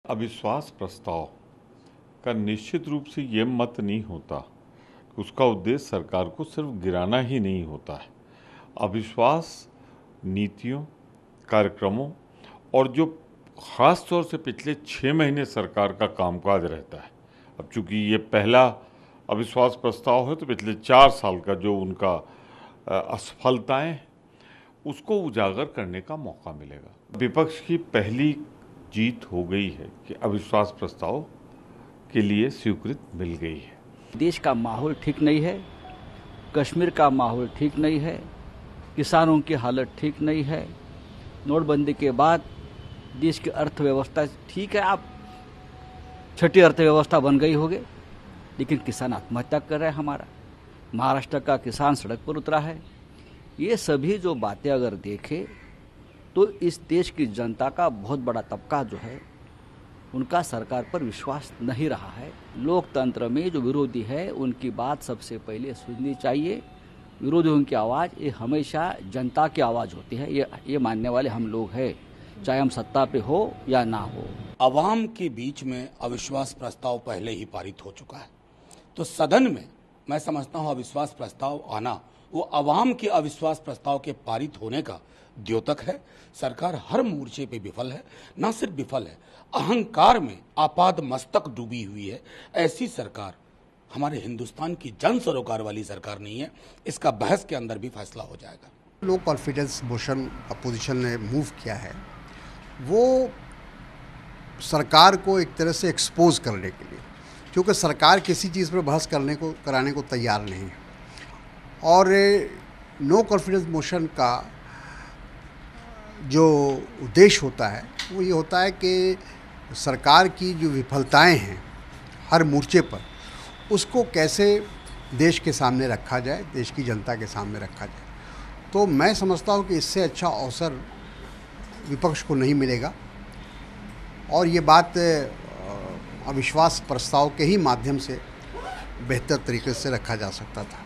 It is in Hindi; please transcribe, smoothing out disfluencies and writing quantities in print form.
अविश्वास प्रस्ताव का निश्चित रूप से ये मत नहीं होता कि उसका उद्देश्य सरकार को सिर्फ गिराना ही नहीं होता है। अविश्वास नीतियों, कार्यक्रमों और जो ख़ास तौर से पिछले 6 महीने सरकार का कामकाज रहता है। अब चूंकि ये पहला अविश्वास प्रस्ताव है तो पिछले 4 साल का जो उनका असफलताएं उसको उजागर करने का मौका मिलेगा। विपक्ष की पहली जीत हो गई है कि अविश्वास प्रस्ताव के लिए स्वीकृति मिल गई है। देश का माहौल ठीक नहीं है, कश्मीर का माहौल ठीक नहीं है, किसानों की हालत ठीक नहीं है। नोटबंदी के बाद देश की अर्थव्यवस्था ठीक है, आप छठी अर्थव्यवस्था बन गई होगी, लेकिन किसान आत्महत्या कर रहा है। हमारा महाराष्ट्र का किसान सड़क पर उतरा है। ये सभी जो बातें अगर देखें तो इस देश की जनता का बहुत बड़ा तबका जो है उनका सरकार पर विश्वास नहीं रहा है। लोकतंत्र में जो विरोधी है उनकी बात सबसे पहले सुननी चाहिए। विरोधियों की आवाज़ ये हमेशा जनता की आवाज़ होती है। ये मानने वाले हम लोग हैं, चाहे हम सत्ता पे हो या ना हो। अवाम के बीच में अविश्वास प्रस्ताव पहले ही पारित हो चुका है, तो सदन में मैं समझता हूं अविश्वास प्रस्ताव आना वो अवाम के अविश्वास प्रस्ताव के पारित होने का द्योतक है। सरकार हर मोर्चे पे विफल है, न सिर्फ विफल है, अहंकार में आपाद मस्तक डूबी हुई है। ऐसी सरकार हमारे हिंदुस्तान की जन सरोकार वाली सरकार नहीं है। इसका बहस के अंदर भी फैसला हो जाएगा। लो कॉन्फिडेंस मोशन अपोजिशन ने मूव किया है, वो सरकार को एक तरह से एक्सपोज करने के लिए, क्योंकि सरकार किसी चीज़ पर बहस कराने को तैयार नहीं है। और नो कॉन्फिडेंस मोशन का जो उद्देश्य होता है वो ये होता है कि सरकार की जो विफलताएं हैं हर मोर्चे पर, उसको कैसे देश के सामने रखा जाए, देश की जनता के सामने रखा जाए। तो मैं समझता हूँ कि इससे अच्छा अवसर विपक्ष को नहीं मिलेगा और ये बात अविश्वास प्रस्ताव के ही माध्यम से बेहतर तरीके से रखा जा सकता था।